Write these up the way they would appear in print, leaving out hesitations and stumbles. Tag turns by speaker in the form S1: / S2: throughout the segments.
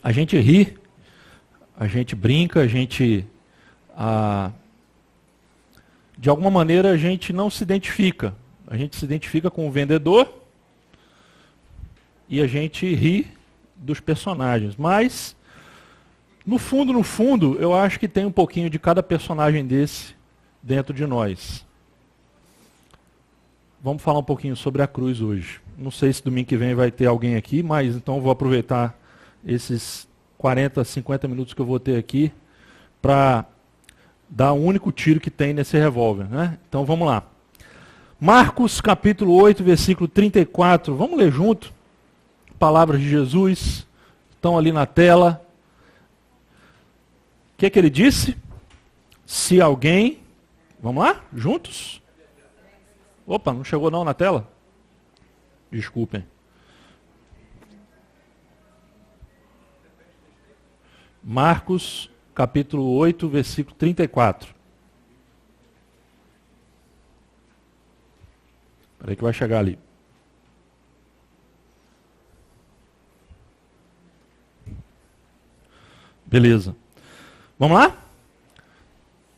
S1: A gente ri, a gente brinca, de alguma maneira a gente não se identifica. A gente se identifica com o vendedor e a gente ri dos personagens. Mas, no fundo, eu acho que tem um pouquinho de cada personagem desse dentro de nós. Vamos falar um pouquinho sobre a cruz hoje. Não sei se domingo que vem vai ter alguém aqui, mas então eu vou aproveitar esses 40, 50 minutos que eu vou ter aqui para dar o único tiro que tem nesse revólver, né? Então vamos lá. Marcos capítulo 8, versículo 34. Vamos ler junto? Palavras de Jesus. Estão ali na tela. O que ele disse? Se alguém... Vamos lá? Juntos? Opa, não chegou não na tela? Desculpem. Marcos, capítulo 8, versículo 34. Espera aí que vai chegar ali. Beleza. Vamos lá?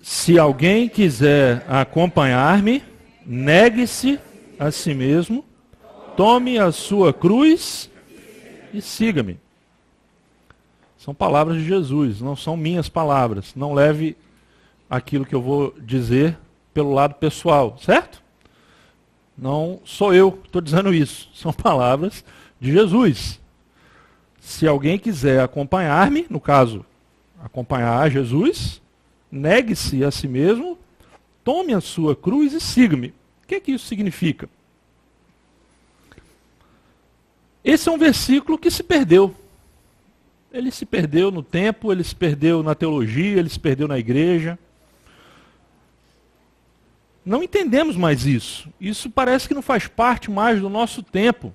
S1: Se alguém quiser acompanhar-me, negue-se a si mesmo, tome a sua cruz e siga-me. São palavras de Jesus, não são minhas palavras. Não leve aquilo que eu vou dizer pelo lado pessoal, certo? Não sou eu que estou dizendo isso. São palavras de Jesus. Se alguém quiser acompanhar-me, no caso, acompanhar Jesus, negue-se a si mesmo, tome a sua cruz e siga-me. O que isso significa? Esse é um versículo que se perdeu. Ele se perdeu no tempo, ele se perdeu na teologia, ele se perdeu na igreja. Não entendemos mais isso. Isso parece que não faz parte mais do nosso tempo.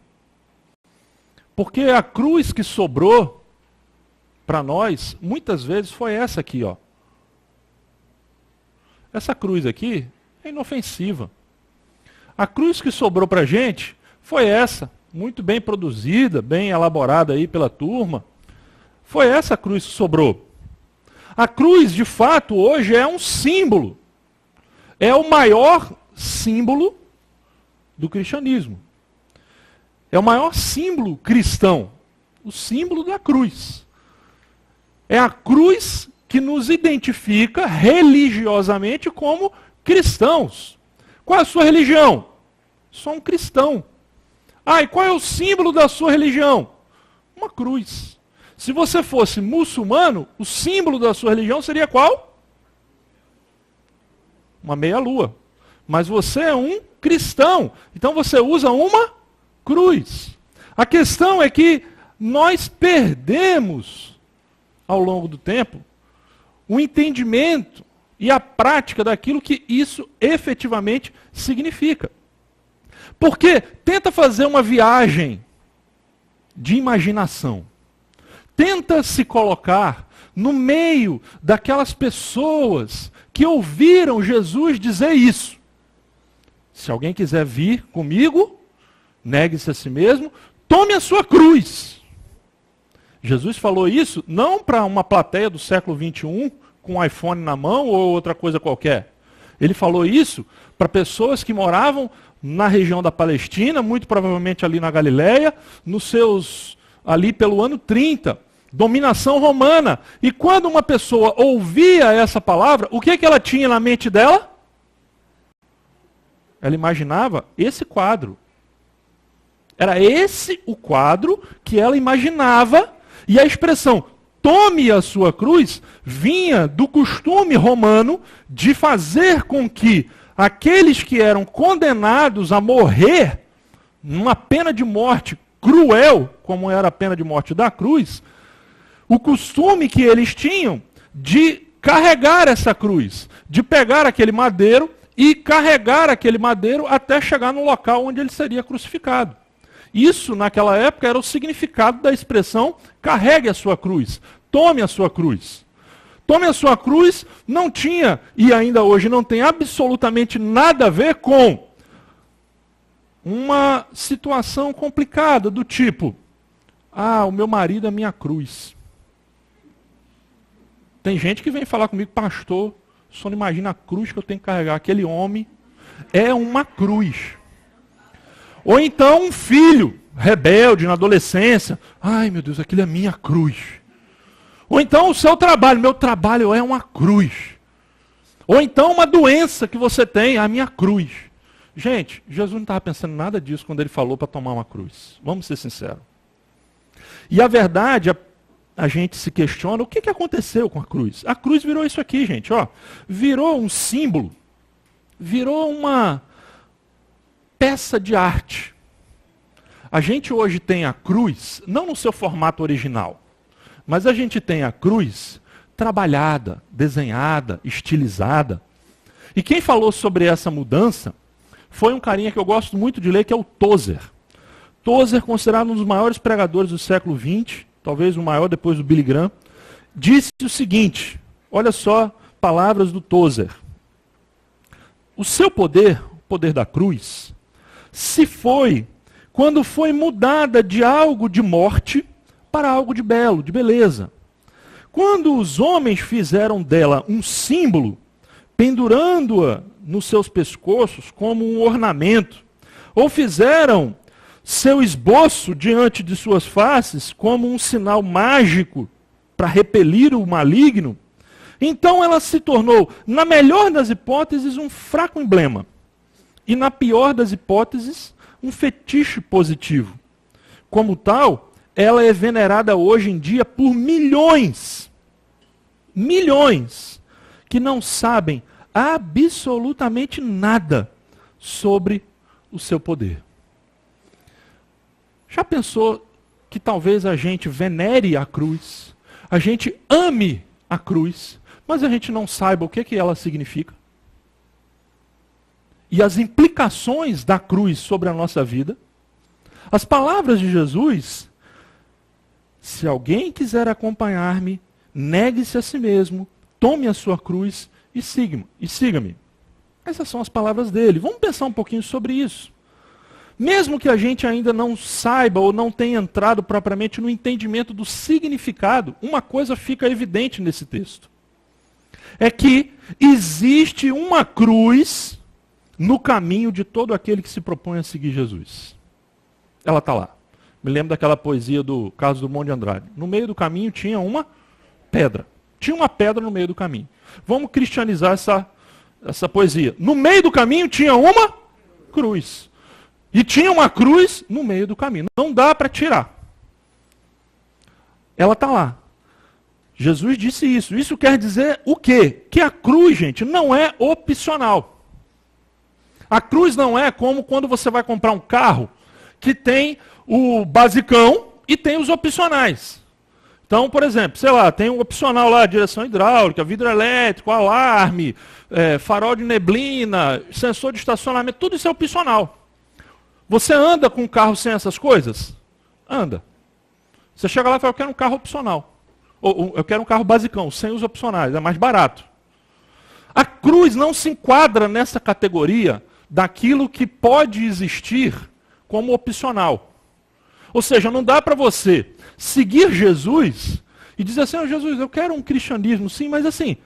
S1: Porque a cruz que sobrou para nós, muitas vezes foi essa aqui, ó. Essa cruz aqui é inofensiva. A cruz que sobrou para a gente foi essa, muito bem produzida, bem elaborada aí pela turma. Foi essa cruz que sobrou. A cruz, de fato, hoje é um símbolo. É o maior símbolo do cristianismo. É o maior símbolo cristão. O símbolo da cruz. É a cruz que nos identifica religiosamente como cristãos. Qual é a sua religião? Sou um cristão. Ah, e qual é o símbolo da sua religião? Uma cruz. Se você fosse muçulmano, o símbolo da sua religião seria qual? Uma meia-lua. Mas você é um cristão. Então você usa uma cruz. A questão é que nós perdemos, ao longo do tempo, o entendimento e a prática daquilo que isso efetivamente significa. Porque tenta fazer uma viagem de imaginação. Tenta se colocar no meio daquelas pessoas que ouviram Jesus dizer isso. Se alguém quiser vir comigo, negue-se a si mesmo, tome a sua cruz. Jesus falou isso não para uma plateia do século XXI, com um iPhone na mão ou outra coisa qualquer. Ele falou isso para pessoas que moravam na região da Palestina, muito provavelmente ali na Galileia, ali pelo ano 30, dominação romana. E quando uma pessoa ouvia essa palavra, o que ela tinha na mente dela? Ela imaginava esse quadro. Era esse o quadro que ela imaginava, e a expressão tome a sua cruz vinha do costume romano de fazer com que aqueles que eram condenados a morrer numa pena de morte cruel, como era a pena de morte da cruz, o costume que eles tinham de carregar essa cruz, de pegar aquele madeiro e carregar aquele madeiro até chegar no local onde ele seria crucificado. Isso, naquela época, era o significado da expressão carregue a sua cruz, tome a sua cruz. Tome a sua cruz não tinha, e ainda hoje não tem absolutamente nada a ver com uma situação complicada do tipo, o meu marido é minha cruz. Tem gente que vem falar comigo, pastor, só não imagina a cruz que eu tenho que carregar. Aquele homem é uma cruz. Ou então um filho rebelde na adolescência. Ai meu Deus, aquilo é minha cruz. Ou então o seu trabalho, meu trabalho é uma cruz. Ou então uma doença que você tem, a minha cruz. Gente, Jesus não estava pensando nada disso quando ele falou para tomar uma cruz. Vamos ser sinceros. E a verdade, a gente se questiona, o que aconteceu com a cruz? A cruz virou isso aqui, gente. Ó, virou um símbolo, virou uma peça de arte. A gente hoje tem a cruz, não no seu formato original, mas a gente tem a cruz trabalhada, desenhada, estilizada. E quem falou sobre essa mudança foi um carinha que eu gosto muito de ler, que é o Tozer. Tozer, considerado um dos maiores pregadores do século XX, talvez o maior depois do Billy Graham, disse o seguinte, olha só, palavras do Tozer. O seu poder, o poder da cruz, se foi quando foi mudada de algo de morte para algo de belo, de beleza. Quando os homens fizeram dela um símbolo, pendurando-a nos seus pescoços como um ornamento, ou fizeram seu esboço diante de suas faces como um sinal mágico para repelir o maligno, então ela se tornou, na melhor das hipóteses, um fraco emblema, e na pior das hipóteses, um fetiche positivo. Como tal, ela é venerada hoje em dia por milhões, que não sabem absolutamente nada sobre o seu poder. Já pensou que talvez a gente venere a cruz, a gente ame a cruz, mas a gente não saiba o que ela significa? E as implicações da cruz sobre a nossa vida? As palavras de Jesus, se alguém quiser acompanhar-me, negue-se a si mesmo, tome a sua cruz e siga-me. Essas são as palavras dele. Vamos pensar um pouquinho sobre isso. Mesmo que a gente ainda não saiba ou não tenha entrado propriamente no entendimento do significado, uma coisa fica evidente nesse texto. É que existe uma cruz no caminho de todo aquele que se propõe a seguir Jesus. Ela está lá. Me lembro daquela poesia do Carlos Drummond de Andrade. No meio do caminho tinha uma pedra. Tinha uma pedra no meio do caminho. Vamos cristianizar essa poesia. No meio do caminho tinha uma cruz. E tinha uma cruz no meio do caminho. Não dá para tirar. Ela está lá. Jesus disse isso. Isso quer dizer o quê? Que a cruz, gente, não é opcional. A cruz não é como quando você vai comprar um carro que tem o basicão e tem os opcionais. Então, por exemplo, sei lá, tem um opcional lá, direção hidráulica, vidro elétrico, alarme, farol de neblina, sensor de estacionamento, tudo isso é opcional. Você anda com um carro sem essas coisas? Anda. Você chega lá e fala, eu quero um carro opcional. Ou eu quero um carro basicão, sem os opcionais, é mais barato. A cruz não se enquadra nessa categoria daquilo que pode existir como opcional. Ou seja, não dá para você seguir Jesus e dizer assim, oh, Jesus, eu quero um cristianismo, sim, mas assim,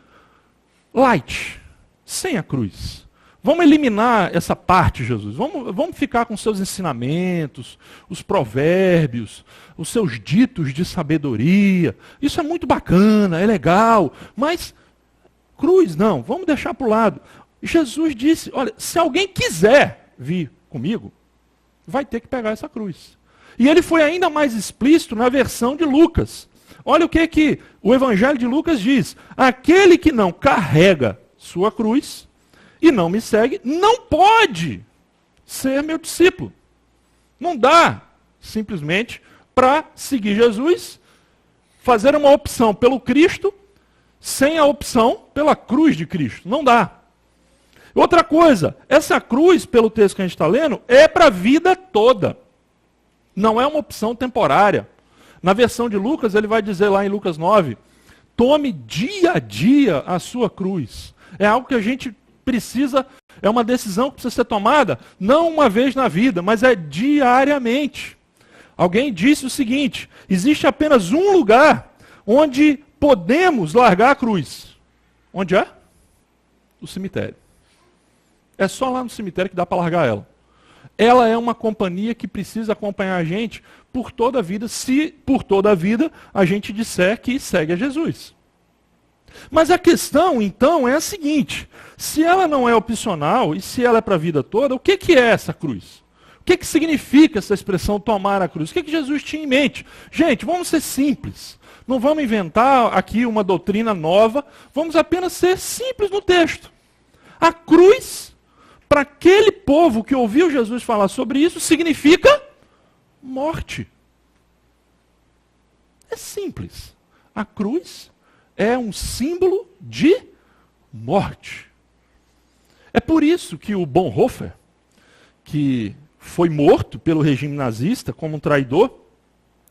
S1: light, sem a cruz. Vamos eliminar essa parte, Jesus. Vamos ficar com seus ensinamentos, os provérbios, os seus ditos de sabedoria. Isso é muito bacana, é legal, mas cruz não, vamos deixar para o lado. Jesus disse, olha, se alguém quiser vir comigo, vai ter que pegar essa cruz. E ele foi ainda mais explícito na versão de Lucas. Olha o que o Evangelho de Lucas diz. Aquele que não carrega sua cruz e não me segue, não pode ser meu discípulo. Não dá, simplesmente, para seguir Jesus, fazer uma opção pelo Cristo, sem a opção pela cruz de Cristo. Não dá. Outra coisa, essa cruz, pelo texto que a gente está lendo, é para a vida toda. Não é uma opção temporária. Na versão de Lucas, ele vai dizer lá em Lucas 9, tome dia a dia a sua cruz. É algo que a gente precisa, é uma decisão que precisa ser tomada, não uma vez na vida, mas é diariamente. Alguém disse o seguinte, existe apenas um lugar onde podemos largar a cruz. Onde é? No cemitério. É só lá no cemitério que dá para largar ela. Ela é uma companhia que precisa acompanhar a gente por toda a vida, se por toda a vida a gente disser que segue a Jesus. Mas a questão, então, é a seguinte: se ela não é opcional e se ela é para a vida toda, o que é essa cruz? O que significa essa expressão tomar a cruz? O que Jesus tinha em mente? Gente, vamos ser simples. Não vamos inventar aqui uma doutrina nova. Vamos apenas ser simples no texto. A cruz, para aquele povo que ouviu Jesus falar sobre isso, significa morte. É simples. A cruz é um símbolo de morte. É por isso que o Bonhoeffer, que foi morto pelo regime nazista como um traidor,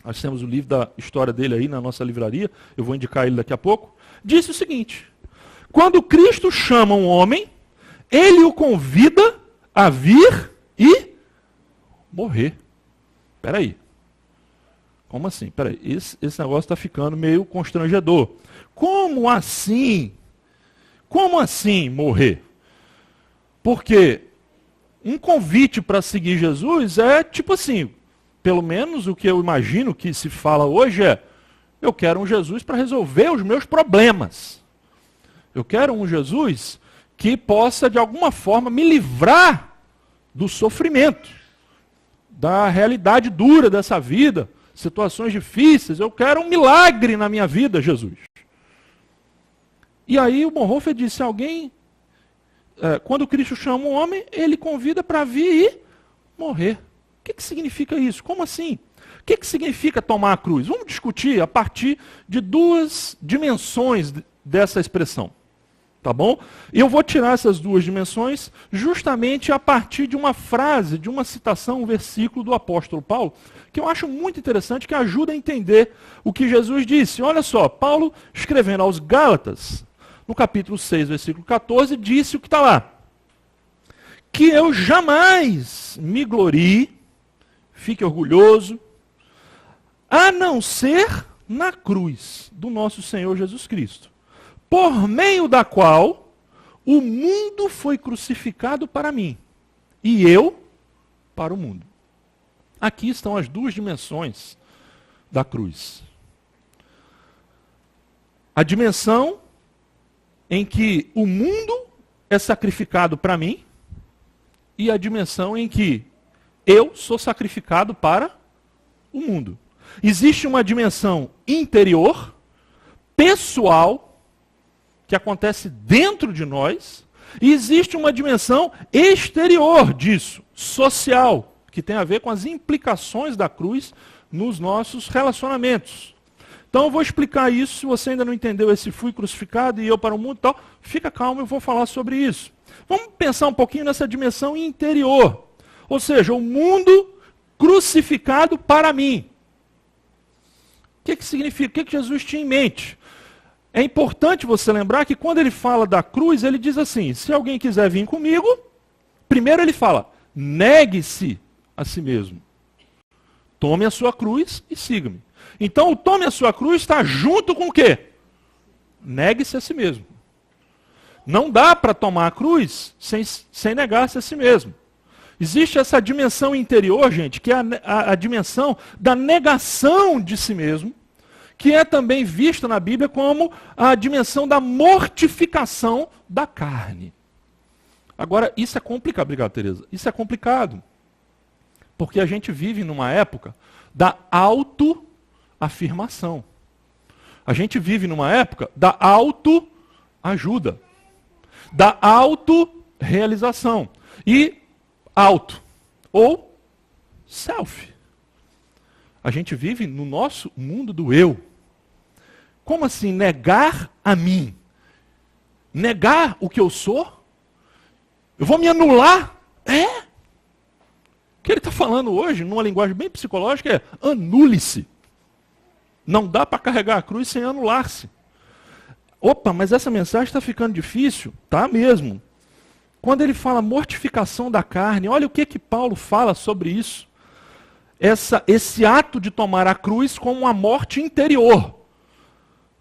S1: nós temos o livro da história dele aí na nossa livraria, eu vou indicar ele daqui a pouco, disse o seguinte: quando Cristo chama um homem, ele o convida a vir e morrer. Espera aí. Como assim? Espera aí. Esse negócio está ficando meio constrangedor. Como assim? Como assim morrer? Porque um convite para seguir Jesus é tipo assim, pelo menos o que eu imagino que se fala hoje é: eu quero um Jesus para resolver os meus problemas. Eu quero um Jesus que possa, de alguma forma, me livrar do sofrimento, da realidade dura dessa vida, situações difíceis. Eu quero um milagre na minha vida, Jesus. E aí o Bonhoeffer disse: quando Cristo chama um homem, ele convida para vir e morrer. O que significa isso? Como assim? O que significa tomar a cruz? Vamos discutir a partir de duas dimensões dessa expressão. Tá bom? E eu vou tirar essas duas dimensões justamente a partir de uma frase, de uma citação, um versículo do apóstolo Paulo, que eu acho muito interessante, que ajuda a entender o que Jesus disse. Olha só, Paulo, escrevendo aos Gálatas, no capítulo 6, versículo 14, disse o que está lá: que eu jamais me glorie, fique orgulhoso, a não ser na cruz do nosso Senhor Jesus Cristo, por meio da qual o mundo foi crucificado para mim, e eu para o mundo. Aqui estão as duas dimensões da cruz. A dimensão em que o mundo é sacrificado para mim, e a dimensão em que eu sou sacrificado para o mundo. Existe uma dimensão interior, pessoal, que acontece dentro de nós, e existe uma dimensão exterior disso, social, que tem a ver com as implicações da cruz nos nossos relacionamentos. Então eu vou explicar isso. Se você ainda não entendeu esse fui crucificado e eu para o mundo e tal, fica calmo, eu vou falar sobre isso. Vamos pensar um pouquinho nessa dimensão interior, ou seja, o mundo crucificado para mim. O que significa? O que Jesus tinha em mente? É importante você lembrar que quando ele fala da cruz, ele diz assim: se alguém quiser vir comigo, primeiro ele fala, negue-se a si mesmo. Tome a sua cruz e siga-me. Então o tome a sua cruz está junto com o quê? Negue-se a si mesmo. Não dá para tomar a cruz sem negar-se a si mesmo. Existe essa dimensão interior, gente, que é a dimensão da negação de si mesmo, que é também vista na Bíblia como a dimensão da mortificação da carne. Agora, isso é complicado, obrigado, Tereza. Isso é complicado, porque a gente vive numa época da autoafirmação. A gente vive numa época da autoajuda, da autorrealização. E auto, ou self. A gente vive no nosso mundo do eu. Como assim negar a mim? Negar o que eu sou? Eu vou me anular? É? O que ele está falando hoje, numa linguagem bem psicológica, é anule-se. Não dá para carregar a cruz sem anular-se. Opa, mas essa mensagem está ficando difícil? Tá mesmo. Quando ele fala mortificação da carne, olha o que Paulo fala sobre isso. Esse ato de tomar a cruz como uma morte interior.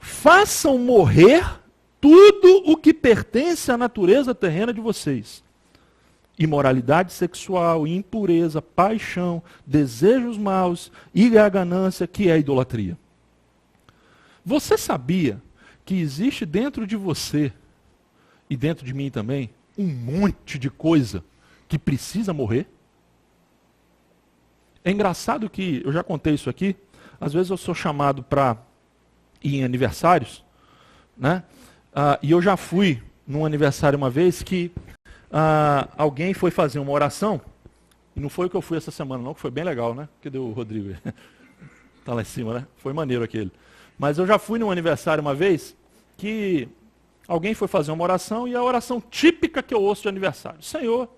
S1: façam morrer tudo o que pertence à natureza terrena de vocês. Imoralidade sexual, impureza, paixão, desejos maus e a ganância, que é a idolatria. Você sabia que existe dentro de você, e dentro de mim também, um monte de coisa que precisa morrer? É engraçado que, eu já contei isso aqui, às vezes eu sou chamado para ir em aniversários, né? E eu já fui num aniversário uma vez que alguém foi fazer uma oração, e não foi o que eu fui essa semana não, que foi bem legal, né? Cadê o Rodrigo? Tá lá em cima, né? Foi maneiro aquele. Mas eu já fui num aniversário uma vez que alguém foi fazer uma oração, e a oração típica que eu ouço de aniversário: Senhor,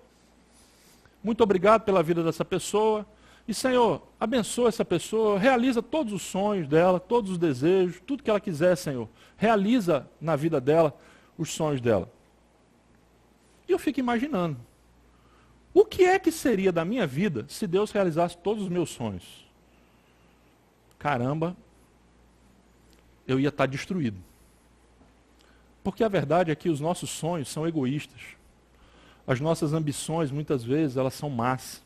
S1: muito obrigado pela vida dessa pessoa, e Senhor, abençoa essa pessoa, realiza todos os sonhos dela, todos os desejos, tudo que ela quiser, Senhor. Realiza na vida dela os sonhos dela. E eu fico imaginando, o que é que seria da minha vida se Deus realizasse todos os meus sonhos? Caramba, eu ia estar destruído. Porque a verdade é que os nossos sonhos são egoístas. As nossas ambições, muitas vezes, elas são más.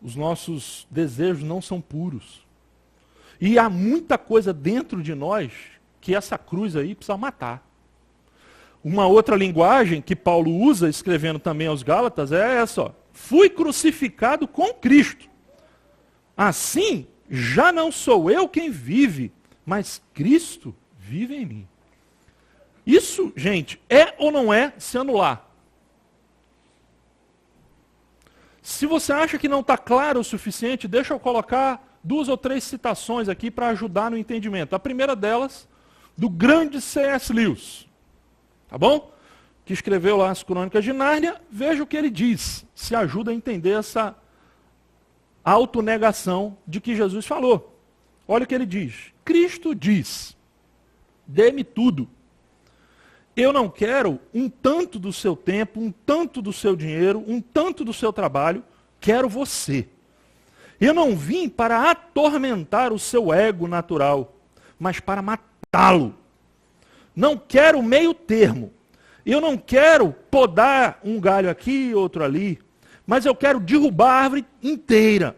S1: Os nossos desejos não são puros. E há muita coisa dentro de nós que essa cruz aí precisa matar. Uma outra linguagem que Paulo usa, escrevendo também aos Gálatas, é essa: ó, fui crucificado com Cristo. Assim, já não sou eu quem vive, mas Cristo vive em mim. Isso, gente, é ou não é se anular? Se você acha que não está claro o suficiente, deixa eu colocar 2 ou 3 citações aqui para ajudar no entendimento. A primeira delas, do grande C.S. Lewis, tá bom? Que escreveu lá as Crônicas de Nárnia. Veja o que ele diz, se ajuda a entender essa autonegação de que Jesus falou. Olha o que ele diz. Cristo diz: dê-me tudo. Eu não quero um tanto do seu tempo, um tanto do seu dinheiro, um tanto do seu trabalho, quero você. Eu não vim para atormentar o seu ego natural, mas para matá-lo. Não quero meio termo. Eu não quero podar um galho aqui e outro ali, mas eu quero derrubar a árvore inteira.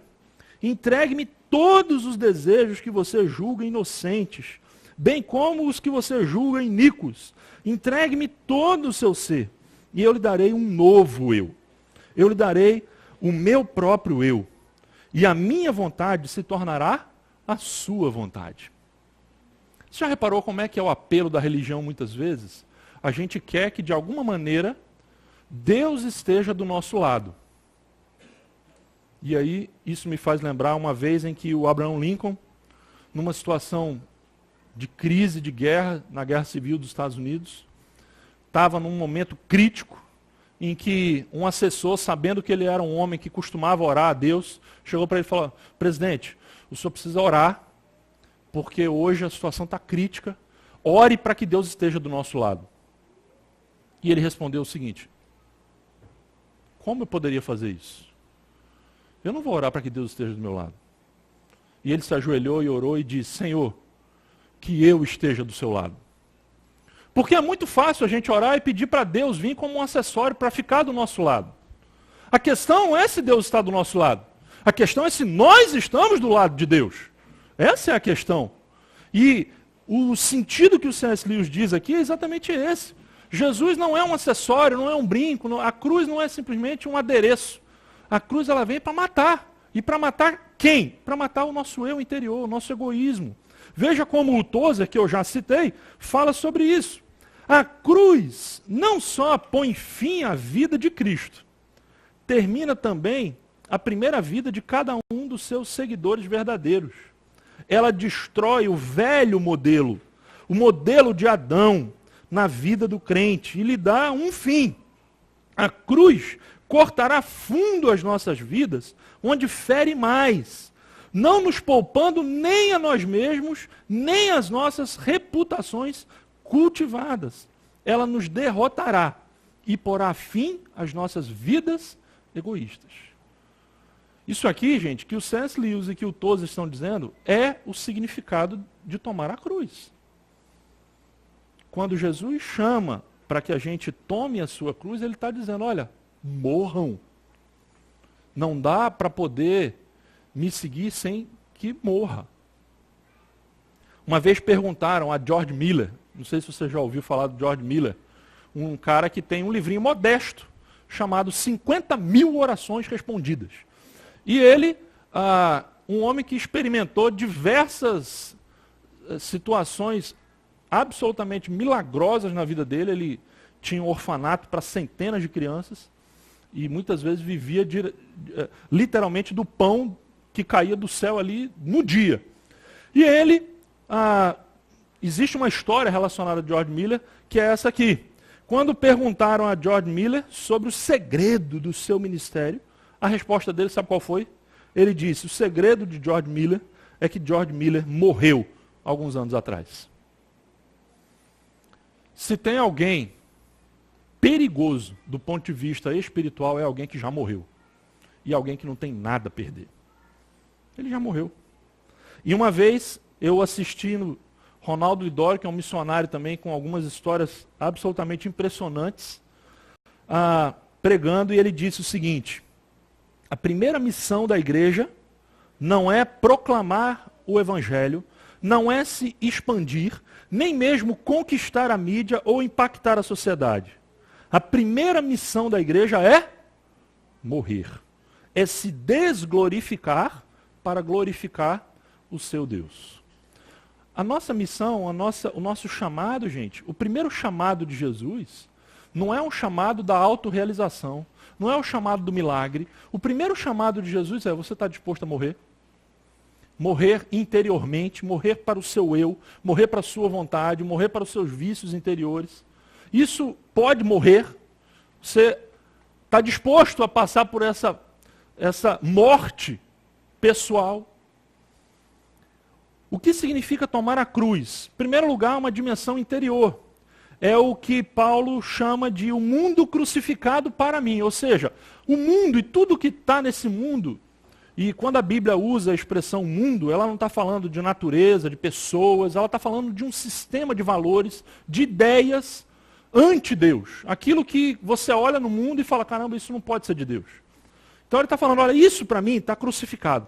S1: Entregue-me todos os desejos que você julga inocentes, bem como os que você julga iníquos. Entregue-me todo o seu ser, e eu lhe darei um novo eu. Eu lhe darei o meu próprio eu. E a minha vontade se tornará a sua vontade. Você já reparou como é que é o apelo da religião muitas vezes? A gente quer que, de alguma maneira, Deus esteja do nosso lado. E aí, isso me faz lembrar uma vez em que o Abraham Lincoln, numa situação de crise, de guerra, na Guerra Civil dos Estados Unidos, estava num momento crítico, em que um assessor, sabendo que ele era um homem que costumava orar a Deus, chegou para ele e falou: presidente, o senhor precisa orar, porque hoje a situação está crítica, ore para que Deus esteja do nosso lado. E ele respondeu o seguinte: como eu poderia fazer isso? Eu não vou orar para que Deus esteja do meu lado. E ele se ajoelhou e orou e disse: Senhor, que eu esteja do seu lado. Porque é muito fácil a gente orar e pedir para Deus vir como um acessório para ficar do nosso lado. A questão não é se Deus está do nosso lado. A questão é se nós estamos do lado de Deus. Essa é a questão. E o sentido que o C.S. Lewis diz aqui é exatamente esse. Jesus não é um acessório, não é um brinco, a cruz não é simplesmente um adereço. A cruz ela vem para matar. E para matar quem? Para matar o nosso eu interior, o nosso egoísmo. Veja como o Tozer, que eu já citei, fala sobre isso. A cruz não só põe fim à vida de Cristo, termina também a primeira vida de cada um dos seus seguidores verdadeiros. Ela destrói o velho modelo, o modelo de Adão na vida do crente, e lhe dá um fim. A cruz cortará fundo as nossas vidas, onde fere mais, não nos poupando nem a nós mesmos, nem as nossas reputações cultivadas. Ela nos derrotará e porá fim às nossas vidas egoístas. Isso aqui, gente, que o C.S. Lewis e que o Tozer estão dizendo, é o significado de tomar a cruz. quando Jesus chama para que a gente tome a sua cruz, ele está dizendo, olha, morram. Não dá para poder me seguir sem que morra. Uma vez perguntaram a George Miller, não sei se você já ouviu falar do George Miller, um cara que tem um livrinho modesto, chamado 50.000 orações respondidas. E ele, um homem que experimentou diversas situações absolutamente milagrosas na vida dele, ele tinha um orfanato para centenas de crianças, e muitas vezes vivia literalmente do pão que caía do céu ali no dia. E ele, existe uma história relacionada a George Miller, que é essa aqui. Quando perguntaram a George Miller sobre o segredo do seu ministério, a resposta dele, sabe qual foi? Ele disse, o segredo de George Miller é que George Miller morreu alguns anos atrás. Se tem alguém perigoso do ponto de vista espiritual, é alguém que já morreu. E alguém que não tem nada a perder. Ele já morreu. E uma vez eu assisti no Ronaldo Lidório, que é um missionário também, com algumas histórias absolutamente impressionantes, pregando, e ele disse o seguinte, a primeira missão da igreja não é proclamar o evangelho, não é se expandir, nem mesmo conquistar a mídia ou impactar a sociedade. A primeira missão da igreja é morrer. É se desglorificar para glorificar o seu Deus. A nossa missão, o nosso chamado, gente, o primeiro chamado de Jesus, não é um chamado da autorrealização, não é o chamado do milagre. O primeiro chamado de Jesus é, você está disposto a morrer? Morrer interiormente, morrer para o seu eu, morrer para a sua vontade, morrer para os seus vícios interiores. Isso pode morrer. Você está disposto a passar por essa morte pessoal? O que significa tomar a cruz? Em primeiro lugar, uma dimensão interior. É o que Paulo chama de o mundo crucificado para mim. Ou seja, o mundo e tudo que está nesse mundo, e quando a Bíblia usa a expressão mundo, ela não está falando de natureza, de pessoas, ela está falando de um sistema de valores, de ideias anti-Deus. Aquilo que você olha no mundo e fala, caramba, isso não pode ser de Deus. Então ele está falando, olha, isso para mim está crucificado.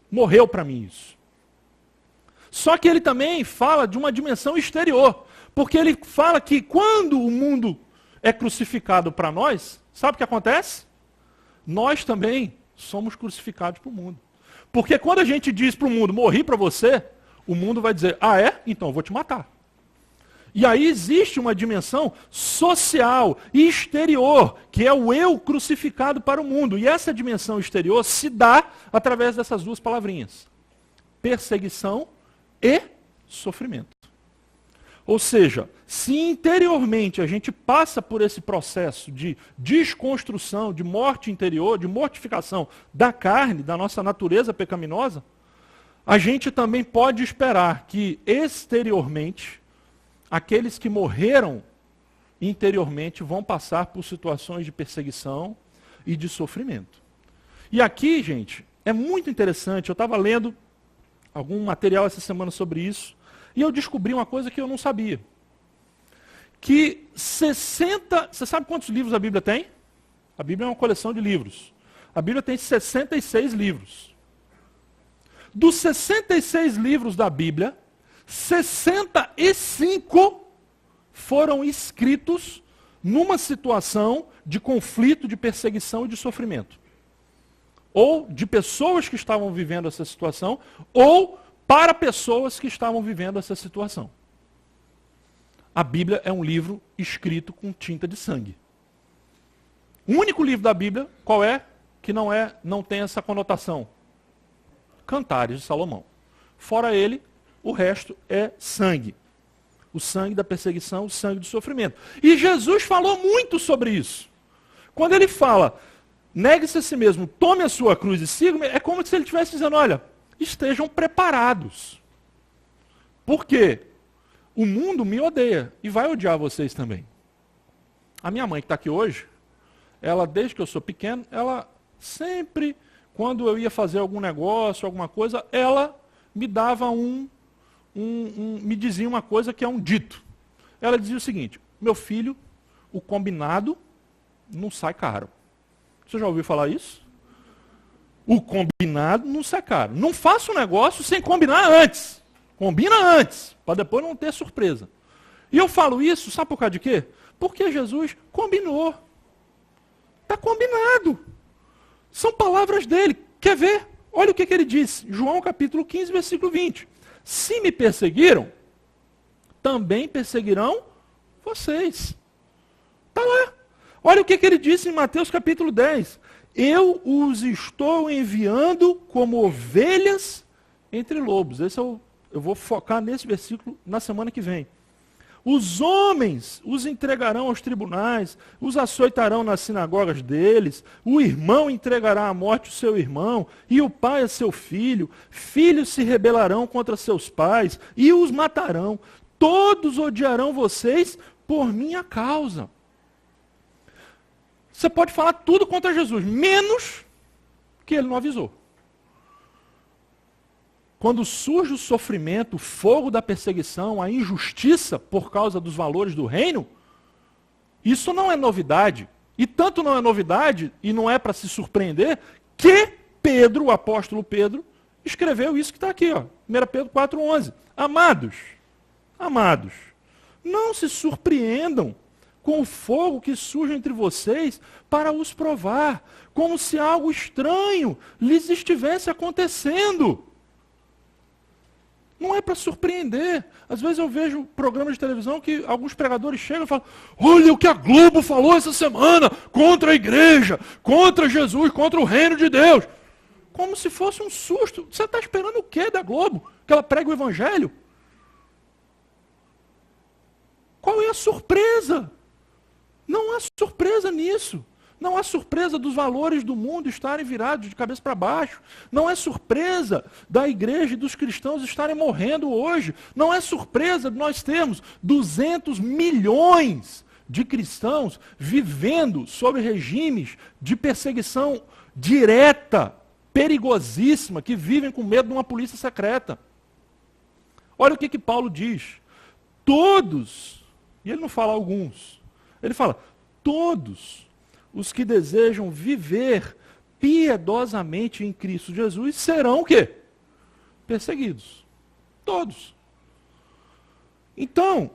S1: Morreu para mim isso. Só que ele também fala de uma dimensão exterior. Porque ele fala que quando o mundo é crucificado para nós, sabe o que acontece? Nós também somos crucificados para o mundo. Porque quando a gente diz para o mundo, morri para você, o mundo vai dizer, ah é? Então eu vou te matar. E aí existe uma dimensão social e exterior, que é o eu crucificado para o mundo. E essa dimensão exterior se dá através dessas duas palavrinhas. Perseguição e sofrimento. Ou seja, se interiormente a gente passa por esse processo de desconstrução, de morte interior, de mortificação da carne, da nossa natureza pecaminosa, a gente também pode esperar que exteriormente, aqueles que morreram interiormente vão passar por situações de perseguição e de sofrimento. E aqui, gente, é muito interessante, eu estava lendo algum material essa semana sobre isso, e eu descobri uma coisa que eu não sabia. Que você sabe quantos livros a Bíblia tem? A Bíblia é uma coleção de livros. A Bíblia tem 66 livros. Dos 66 livros da Bíblia, 65 foram escritos numa situação de conflito, de perseguição e de sofrimento. Ou de pessoas que estavam vivendo essa situação, ou para pessoas que estavam vivendo essa situação. A Bíblia é um livro escrito com tinta de sangue. O único livro da Bíblia, qual é? Que não tem essa conotação. Cantares de Salomão. Fora ele, o resto é sangue. O sangue da perseguição, o sangue do sofrimento. E Jesus falou muito sobre isso. Quando ele fala, negue-se a si mesmo, tome a sua cruz e siga-me, é como se ele estivesse dizendo, olha, estejam preparados. Por quê? O mundo me odeia e vai odiar vocês também. A minha mãe que está aqui hoje, ela, desde que eu sou pequeno, ela sempre, quando eu ia fazer algum negócio, alguma coisa, ela me dava me dizia uma coisa que é um dito. ela dizia o seguinte: meu filho, o combinado não sai caro. Você já ouviu falar isso? O combinado não sai caro. Não faça um negócio sem combinar antes. Combina antes, para depois não ter surpresa. E eu falo isso, sabe por causa de quê? Porque Jesus combinou. Está combinado. São palavras dele. Quer ver? Olha o que ele disse. João capítulo 15, versículo 20. Se me perseguiram, também perseguirão vocês. Está lá. Olha o que ele disse em Mateus capítulo 10. Eu os estou enviando como ovelhas entre lobos. Eu vou focar nesse versículo na semana que vem. Os homens os entregarão aos tribunais, os açoitarão nas sinagogas deles, o irmão entregará à morte o seu irmão, e o pai a seu filho, filhos se rebelarão contra seus pais, e os matarão. Todos odiarão vocês por minha causa. Você pode falar tudo contra Jesus, menos que ele não avisou. Quando surge o sofrimento, o fogo da perseguição, a injustiça por causa dos valores do reino, isso não é novidade. E tanto não é novidade, e não é para se surpreender, que Pedro, o apóstolo Pedro, escreveu isso que está aqui, ó, 1 Pedro 4,11. Amados, não se surpreendam com o fogo que surge entre vocês para os provar, como se algo estranho lhes estivesse acontecendo. Não é para surpreender. Às vezes eu vejo programas de televisão que alguns pregadores chegam e falam: olha o que a Globo falou essa semana contra a igreja, contra Jesus, contra o reino de Deus. Como se fosse um susto. Você está esperando o quê da Globo? Que ela pregue o evangelho? Qual é a surpresa? Não há surpresa nisso. Não há surpresa dos valores do mundo estarem virados de cabeça para baixo. Não é surpresa da igreja e dos cristãos estarem morrendo hoje. Não é surpresa de nós termos 200 milhões de cristãos vivendo sob regimes de perseguição direta, perigosíssima, que vivem com medo de uma polícia secreta. Olha o que Paulo diz. Todos, e ele não fala alguns, ele fala: todos os que desejam viver piedosamente em Cristo Jesus serão o quê? Perseguidos. Todos. Então,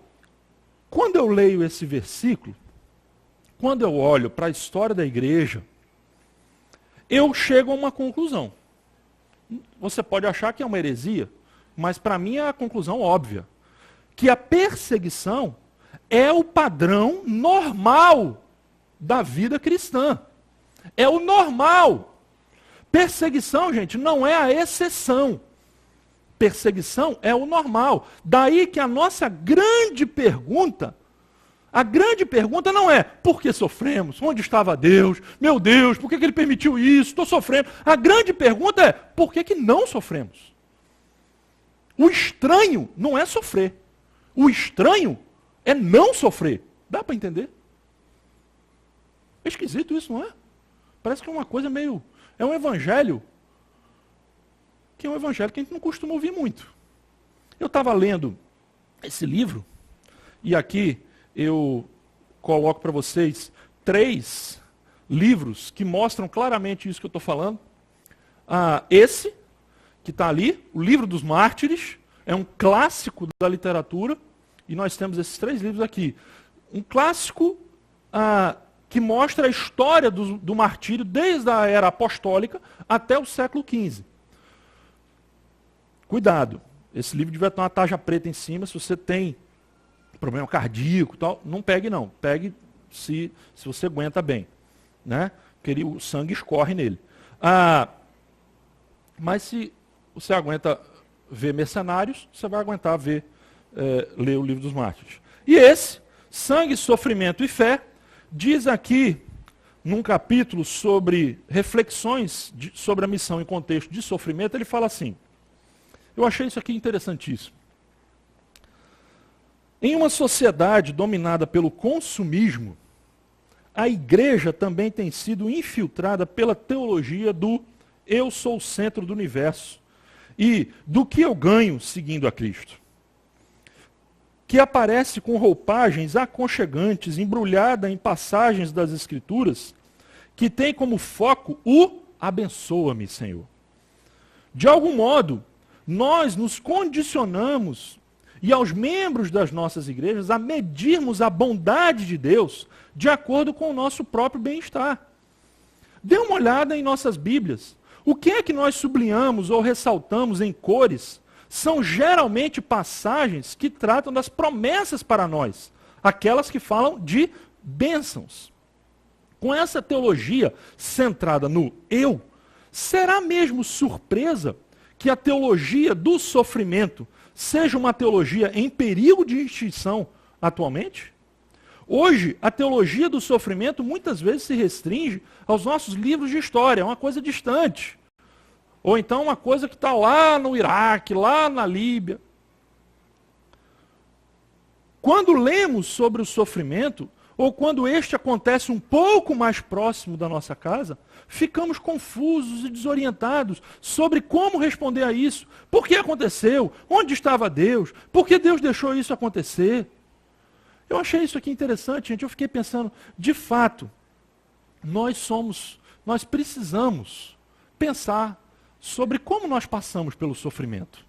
S1: quando eu leio esse versículo, quando eu olho para a história da igreja, eu chego a uma conclusão. Você pode achar que é uma heresia, mas para mim é a conclusão óbvia. Que a perseguição é o padrão normal da vida cristã. É o normal. Perseguição, gente, não é a exceção. Perseguição é o normal. Daí que a nossa grande pergunta, não é: por que sofremos? Onde estava Deus? Meu Deus, por que ele permitiu isso? Estou sofrendo. A grande pergunta é: por que não sofremos? O estranho não é sofrer. O estranho é não sofrer. Dá para entender? É esquisito isso, não é? Parece que é uma coisa meio... É um evangelho que é um evangelho que a gente não costuma ouvir muito. Eu estava lendo esse livro, e aqui eu coloco para vocês 3 livros que mostram claramente isso que eu estou falando. Esse, que está ali, o Livro dos Mártires, é um clássico da literatura, e nós temos esses 3 livros aqui. Um clássico que mostra a história do martírio desde a era apostólica até o século XV. Cuidado, esse livro devia ter uma tarja preta em cima. Se você tem problema cardíaco e tal, não pegue não. Pegue se você aguenta bem, né? Porque o sangue escorre nele. Mas se você aguenta ver Mercenários, você vai aguentar ler o Livro dos Mártires. E esse, Sangue, Sofrimento e Fé, diz aqui, num capítulo sobre reflexões sobre a missão em contexto de sofrimento, ele fala assim: eu achei isso aqui interessantíssimo. Em uma sociedade dominada pelo consumismo, a igreja também tem sido infiltrada pela teologia do eu sou o centro do universo e do que eu ganho seguindo a Cristo. que aparece com roupagens aconchegantes, embrulhada em passagens das Escrituras, que tem como foco o abençoa-me, Senhor. De algum modo, nós nos condicionamos, e aos membros das nossas igrejas, a medirmos a bondade de Deus de acordo com o nosso próprio bem-estar. Dê uma olhada em nossas Bíblias. O que é que nós sublinhamos ou ressaltamos em cores são geralmente passagens que tratam das promessas para nós, aquelas que falam de bênçãos. Com essa teologia centrada no eu, será mesmo surpresa que a teologia do sofrimento seja uma teologia em perigo de extinção atualmente? Hoje, a teologia do sofrimento muitas vezes se restringe aos nossos livros de história, é uma coisa distante. Ou então uma coisa que está lá no Iraque, lá na Líbia. Quando lemos sobre o sofrimento, ou quando este acontece um pouco mais próximo da nossa casa, ficamos confusos e desorientados sobre como responder a isso. Por que aconteceu? Onde estava Deus? Por que Deus deixou isso acontecer? Eu achei isso aqui interessante, gente. Eu fiquei pensando, de fato, nós precisamos pensar sobre como nós passamos pelo sofrimento.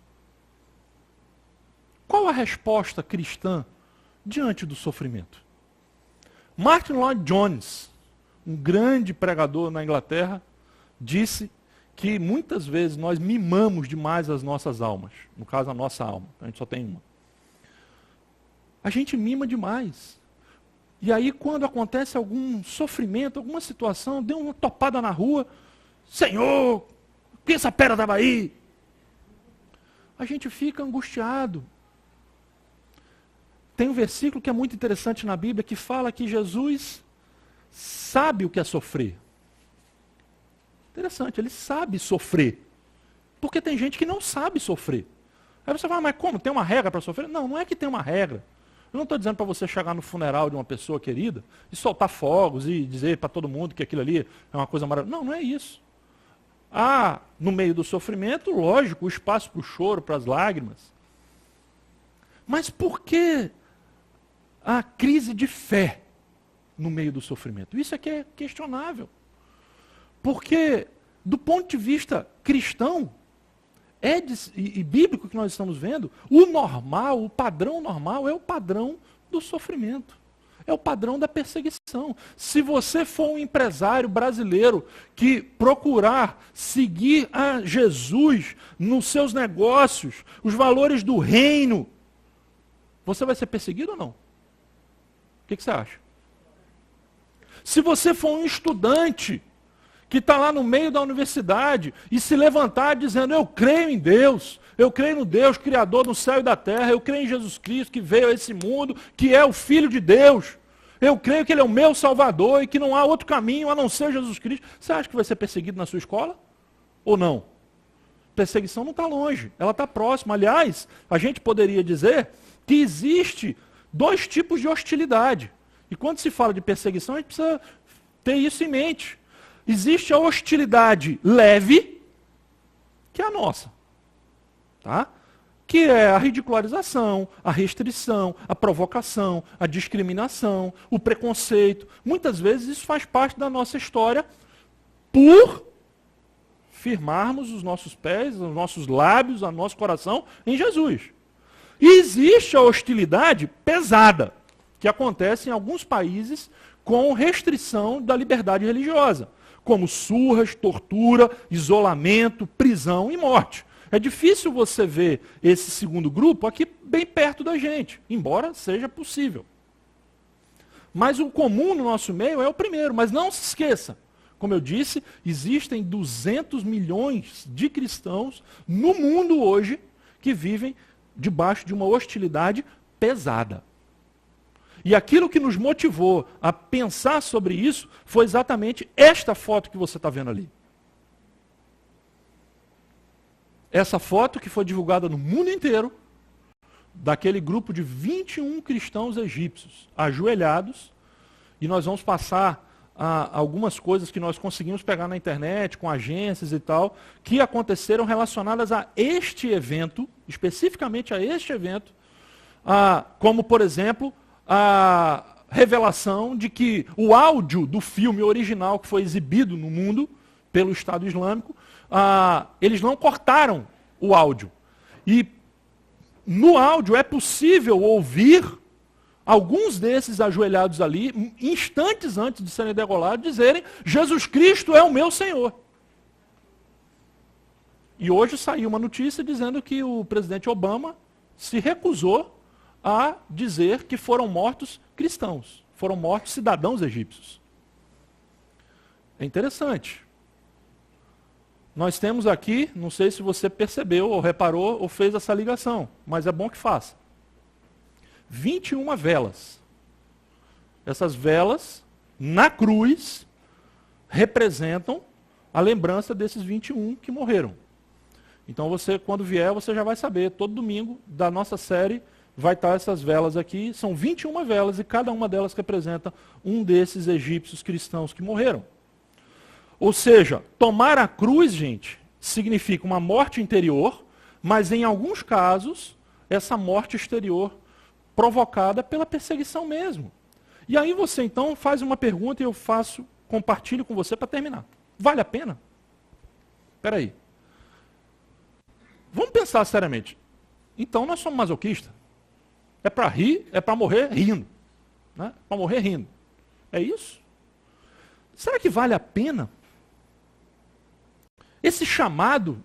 S1: Qual a resposta cristã diante do sofrimento? Martin Lloyd Jones, um grande pregador na Inglaterra, disse que muitas vezes nós mimamos demais as nossas almas. No caso, a nossa alma. A gente só tem uma. A gente mima demais. E aí, quando acontece algum sofrimento, alguma situação, deu uma topada na rua, Senhor, que essa pedra estava aí? A gente fica angustiado. Tem um versículo que é muito interessante na Bíblia, que fala que Jesus sabe o que é sofrer. Interessante, ele sabe sofrer. Porque tem gente que não sabe sofrer. Aí você fala, mas como? Tem uma regra para sofrer? Não, não é que tem uma regra. Eu não estou dizendo para você chegar no funeral de uma pessoa querida e soltar fogos e dizer para todo mundo que aquilo ali é uma coisa maravilhosa. Não, não é isso. Há, no meio do sofrimento, lógico, o espaço para o choro, para as lágrimas. Mas por que a crise de fé no meio do sofrimento? Isso é que é questionável. Porque, do ponto de vista cristão e bíblico que nós estamos vendo, o normal, o padrão normal é o padrão do sofrimento. É o padrão da perseguição. Se você for um empresário brasileiro que procurar seguir a Jesus nos seus negócios, os valores do reino, você vai ser perseguido ou não? O que você acha? Se você for um estudante que está lá no meio da universidade e se levantar dizendo, eu creio em Deus, eu creio no Deus Criador do céu e da terra, eu creio em Jesus Cristo que veio a esse mundo, que é o Filho de Deus, eu creio que Ele é o meu Salvador e que não há outro caminho a não ser Jesus Cristo. Você acha que vai ser perseguido na sua escola? Ou não? Perseguição não está longe, ela está próxima. Aliás, a gente poderia dizer que existe dois tipos de hostilidade. E quando se fala de perseguição, a gente precisa ter isso em mente. Existe a hostilidade leve, que é a nossa. Tá? Que é a ridicularização, a restrição, a provocação, a discriminação, o preconceito. Muitas vezes isso faz parte da nossa história por firmarmos os nossos pés, os nossos lábios, o nosso coração em Jesus. E existe a hostilidade pesada, que acontece em alguns países com restrição da liberdade religiosa, como surras, tortura, isolamento, prisão e morte. É difícil você ver esse segundo grupo aqui bem perto da gente, embora seja possível. Mas o comum no nosso meio é o primeiro. Mas não se esqueça, como eu disse, existem 200 milhões de cristãos no mundo hoje que vivem debaixo de uma hostilidade pesada. E aquilo que nos motivou a pensar sobre isso foi exatamente esta foto que você está vendo ali. Essa foto que foi divulgada no mundo inteiro, daquele grupo de 21 cristãos egípcios, ajoelhados, e nós vamos passar algumas coisas que nós conseguimos pegar na internet, com agências e tal, que aconteceram relacionadas a este evento, especificamente a este evento, como, por exemplo, a revelação de que o áudio do filme original que foi exibido no mundo pelo Estado Islâmico, eles não cortaram o áudio. E no áudio é possível ouvir alguns desses ajoelhados ali, instantes antes de serem degolados, dizerem: Jesus Cristo é o meu Senhor. E hoje saiu uma notícia dizendo que o presidente Obama se recusou a dizer que foram mortos cristãos, foram mortos cidadãos egípcios. É interessante. Nós temos aqui, não sei se você percebeu, ou reparou, ou fez essa ligação, mas é bom que faça. 21 velas. Essas velas, na cruz, representam a lembrança desses 21 que morreram. Então você, quando vier, você já vai saber, todo domingo da nossa série vai estar essas velas aqui. São 21 velas e cada uma delas representa um desses egípcios cristãos que morreram. Ou seja, tomar a cruz, gente, significa uma morte interior, mas em alguns casos, essa morte exterior provocada pela perseguição mesmo. E aí você então faz uma pergunta e eu compartilho com você para terminar. Vale a pena? Espera aí. Vamos pensar seriamente. Então nós somos masoquistas. É para rir, é para morrer rindo. Né? Para morrer rindo. É isso? Será que vale a pena? Esse chamado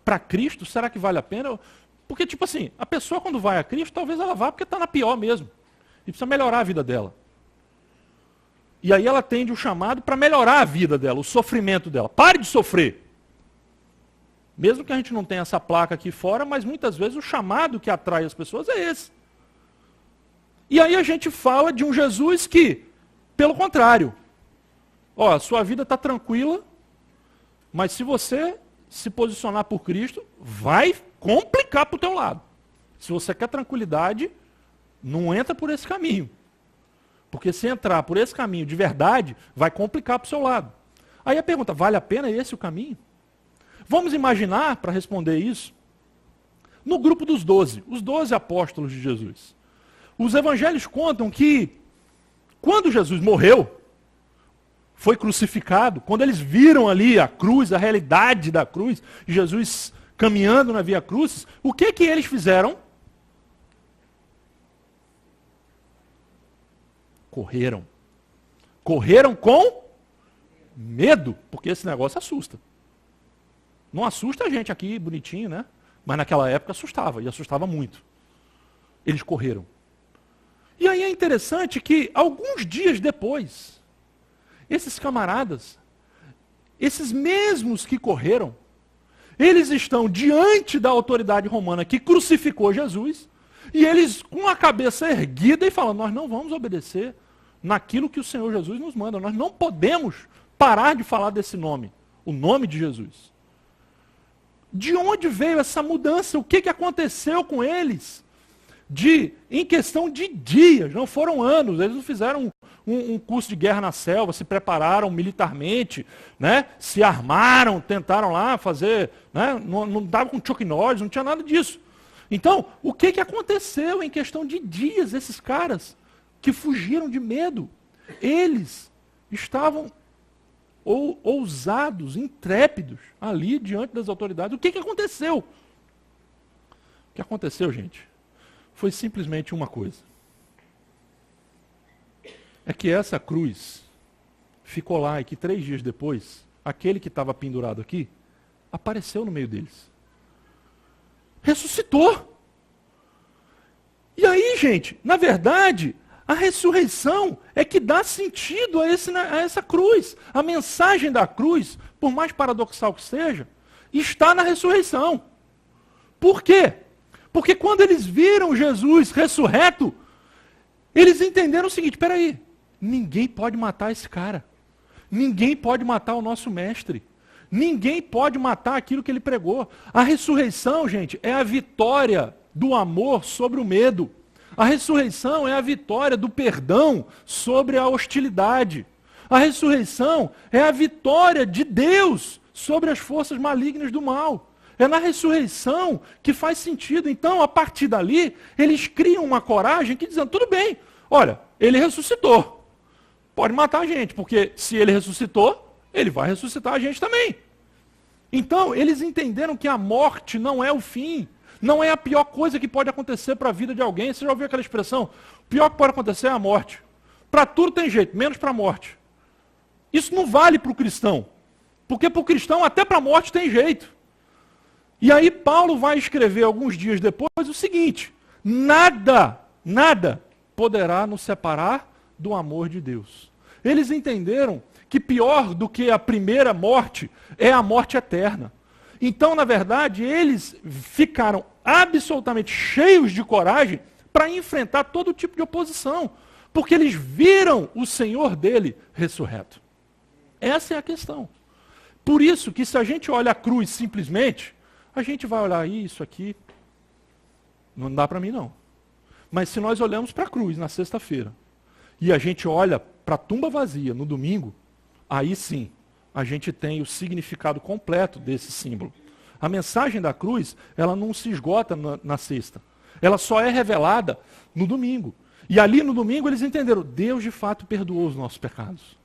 S1: para Cristo, será que vale a pena? Porque, tipo assim, a pessoa quando vai a Cristo, talvez ela vá porque está na pior mesmo. E precisa melhorar a vida dela. E aí ela atende o chamado para melhorar a vida dela, o sofrimento dela. Pare de sofrer. Mesmo que a gente não tenha essa placa aqui fora, mas muitas vezes o chamado que atrai as pessoas é esse. E aí a gente fala de um Jesus que, pelo contrário, a sua vida está tranquila, mas se você se posicionar por Cristo, vai complicar para o teu lado. Se você quer tranquilidade, não entra por esse caminho. Porque se entrar por esse caminho de verdade, vai complicar para o seu lado. Aí a pergunta, vale a pena esse o caminho? Vamos imaginar, para responder isso, no grupo dos 12, os 12 apóstolos de Jesus. Os evangelhos contam que, quando Jesus morreu, foi crucificado, quando eles viram ali a cruz, a realidade da cruz, Jesus caminhando na Via Crucis, o que eles fizeram? Correram. Correram com medo, porque esse negócio assusta. Não assusta a gente aqui, bonitinho, né? Mas naquela época assustava, e assustava muito. Eles correram. E aí é interessante que, alguns dias depois, esses camaradas, esses mesmos que correram, eles estão diante da autoridade romana que crucificou Jesus, e eles com a cabeça erguida e falam, nós não vamos obedecer naquilo que o Senhor Jesus nos manda, nós não podemos parar de falar desse nome, o nome de Jesus. De onde veio essa mudança? O que aconteceu com eles? Em questão de dias, não foram anos, eles não fizeram um curso de guerra na selva, se prepararam militarmente, né? Se armaram, tentaram lá fazer, né? Não estavam com Chuck Norris, não tinha nada disso. Então, o que aconteceu em questão de dias, esses caras que fugiram de medo? Eles estavam ousados, intrépidos, ali diante das autoridades. O que aconteceu? O que aconteceu, gente? Foi simplesmente uma coisa. É que essa cruz ficou lá e que 3 dias depois, aquele que estava pendurado aqui, apareceu no meio deles. Ressuscitou. E aí, gente, na verdade, a ressurreição é que dá sentido a essa cruz. A mensagem da cruz, por mais paradoxal que seja, está na ressurreição. Por quê? Porque quando eles viram Jesus ressurreto, eles entenderam o seguinte, espera aí, ninguém pode matar esse cara. Ninguém pode matar o nosso mestre. Ninguém pode matar aquilo que ele pregou. A ressurreição, gente, é a vitória do amor sobre o medo. A ressurreição é a vitória do perdão sobre a hostilidade. A ressurreição é a vitória de Deus sobre as forças malignas do mal. É na ressurreição que faz sentido. Então, a partir dali, eles criam uma coragem que dizendo, tudo bem, olha, ele ressuscitou. Pode matar a gente, porque se ele ressuscitou, ele vai ressuscitar a gente também. Então, eles entenderam que a morte não é o fim. Não é a pior coisa que pode acontecer para a vida de alguém. Você já ouviu aquela expressão? O pior que pode acontecer é a morte. Para tudo tem jeito, menos para a morte. Isso não vale para o cristão. Porque para o cristão, até para a morte tem jeito. E aí Paulo vai escrever alguns dias depois o seguinte: nada poderá nos separar do amor de Deus. Eles entenderam que pior do que a primeira morte é a morte eterna. Então, na verdade, eles ficaram absolutamente cheios de coragem para enfrentar todo tipo de oposição, porque eles viram o Senhor dele ressurreto. Essa é a questão. Por isso que se a gente olha a cruz simplesmente, a gente vai olhar isso aqui, não dá para mim não. Mas se nós olhamos para a cruz na sexta-feira, e a gente olha para a tumba vazia no domingo, aí sim, a gente tem o significado completo desse símbolo. A mensagem da cruz, ela não se esgota na sexta. Ela só é revelada no domingo. E ali no domingo eles entenderam, Deus de fato perdoou os nossos pecados.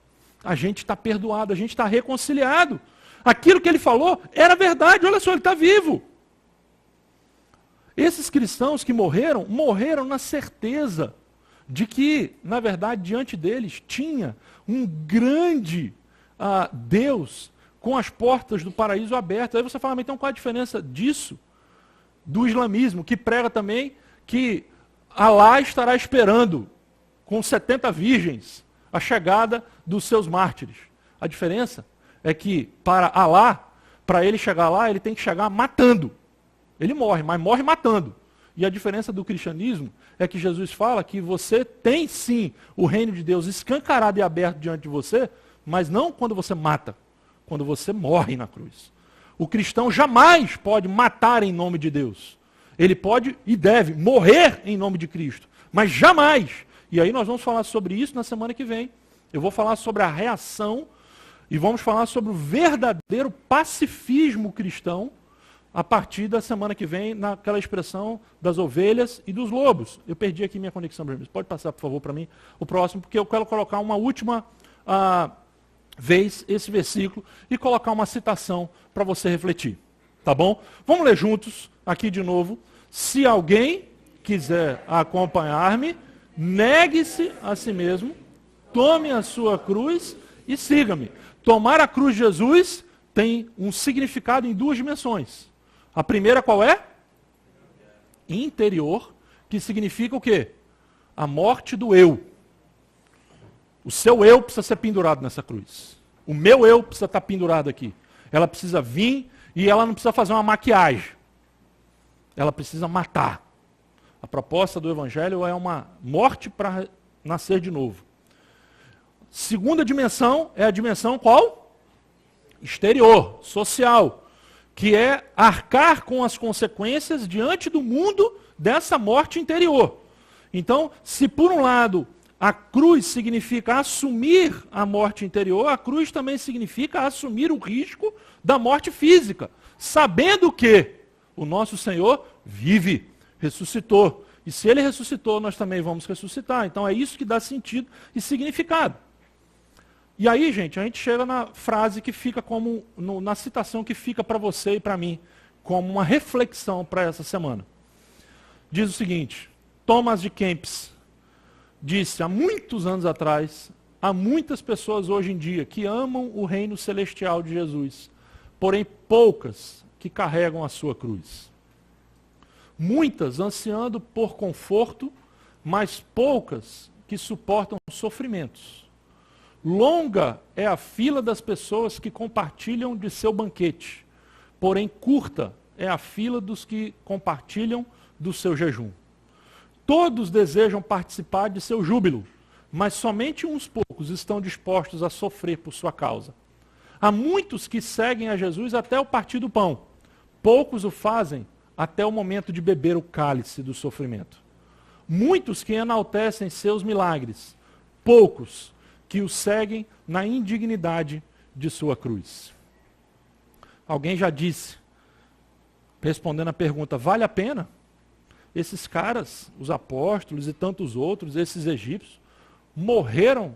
S1: A gente está perdoado, a gente está reconciliado. Aquilo que ele falou era verdade, olha só, ele está vivo. Esses cristãos que morreram, morreram na certeza de que, na verdade, diante deles tinha um grande Deus com as portas do paraíso abertas. Aí você fala, mas então qual a diferença disso do islamismo, que prega também que Alá estará esperando com 70 virgens a chegada dos seus mártires? A diferença é que para Alá, para ele chegar lá, ele tem que chegar matando. Ele morre, mas morre matando. E a diferença do cristianismo é que Jesus fala que você tem sim o reino de Deus escancarado e aberto diante de você, mas não quando você mata, quando você morre na cruz. O cristão jamais pode matar em nome de Deus. Ele pode e deve morrer em nome de Cristo, mas jamais. E aí nós vamos falar sobre isso na semana que vem. Eu vou falar sobre a reação e vamos falar sobre o verdadeiro pacifismo cristão a partir da semana que vem, naquela expressão das ovelhas e dos lobos. Eu perdi aqui minha conexão, pode passar, por favor, para mim o próximo, porque eu quero colocar uma última vez esse versículo e colocar uma citação para você refletir. Tá bom? Vamos ler juntos aqui de novo. Se alguém quiser acompanhar-me, negue-se a si mesmo, tome a sua cruz e siga-me. Tomar a cruz de Jesus tem um significado em duas dimensões. A primeira qual é? Interior, que significa o quê? A morte do eu. O seu eu precisa ser pendurado nessa cruz. O meu eu precisa estar pendurado aqui. Ela precisa vir e ela não precisa fazer uma maquiagem. Ela precisa matar. A proposta do Evangelho é uma morte para nascer de novo. Segunda dimensão é a dimensão qual? Exterior, social. Que é arcar com as consequências diante do mundo dessa morte interior. Então, se por um lado a cruz significa assumir a morte interior, a cruz também significa assumir o risco da morte física, sabendo que o nosso Senhor vive, ressuscitou. E se ele ressuscitou, nós também vamos ressuscitar. Então é isso que dá sentido e significado. E aí, gente, a gente chega na frase que fica como, na citação que fica para você e para mim, como uma reflexão para essa semana. Diz o seguinte: Thomas de Kempis disse há muitos anos atrás, há muitas pessoas hoje em dia que amam o reino celestial de Jesus, porém poucas que carregam a sua cruz. Muitas ansiando por conforto, mas poucas que suportam sofrimentos. Longa é a fila das pessoas que compartilham de seu banquete, porém curta é a fila dos que compartilham do seu jejum. Todos desejam participar de seu júbilo, mas somente uns poucos estão dispostos a sofrer por sua causa. Há muitos que seguem a Jesus até o partir do pão, poucos o fazem até o momento de beber o cálice do sofrimento. Muitos que enaltecem seus milagres, poucos que o seguem na indignidade de sua cruz. Alguém já disse respondendo a pergunta, vale a pena? Esses caras, os apóstolos e tantos outros, esses egípcios, morreram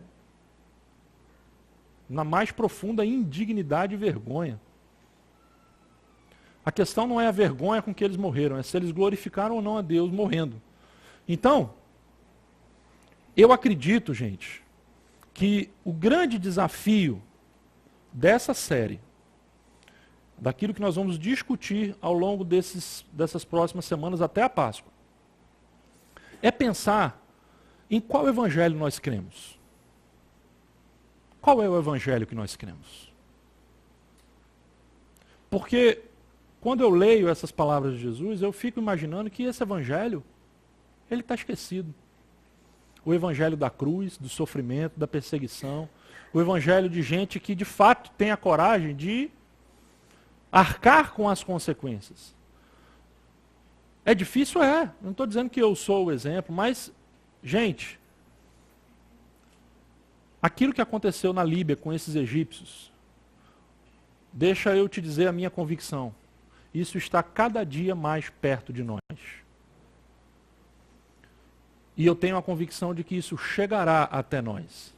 S1: na mais profunda indignidade e vergonha. A questão não é a vergonha com que eles morreram, é se eles glorificaram ou não a Deus morrendo. Então, eu acredito, gente, que o grande desafio dessa série, daquilo que nós vamos discutir ao longo dessas próximas semanas até a Páscoa, é pensar em qual evangelho nós cremos. Qual é o evangelho que nós cremos? Porque quando eu leio essas palavras de Jesus, eu fico imaginando que esse evangelho, ele está esquecido. O evangelho da cruz, do sofrimento, da perseguição, o evangelho de gente que de fato tem a coragem de arcar com as consequências. É difícil? É. Não estou dizendo que eu sou o exemplo, mas, gente, aquilo que aconteceu na Líbia com esses egípcios, deixa eu te dizer a minha convicção. Isso está cada dia mais perto de nós. E eu tenho a convicção de que isso chegará até nós.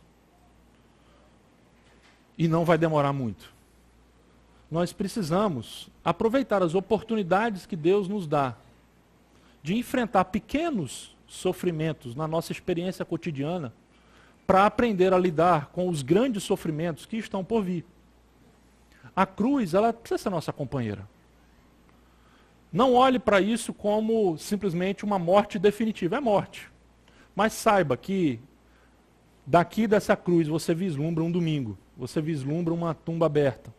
S1: E não vai demorar muito. Nós precisamos aproveitar as oportunidades que Deus nos dá de enfrentar pequenos sofrimentos na nossa experiência cotidiana para aprender a lidar com os grandes sofrimentos que estão por vir. A cruz, ela precisa ser nossa companheira. Não olhe para isso como simplesmente uma morte definitiva. É morte. Mas saiba que daqui dessa cruz você vislumbra um domingo. Você vislumbra uma tumba aberta.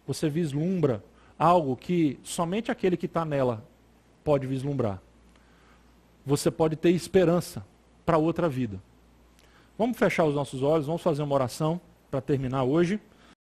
S1: Você vislumbra algo que somente aquele que está nela pode vislumbrar. Você pode ter esperança para outra vida. Vamos fechar os nossos olhos, vamos fazer uma oração para terminar hoje.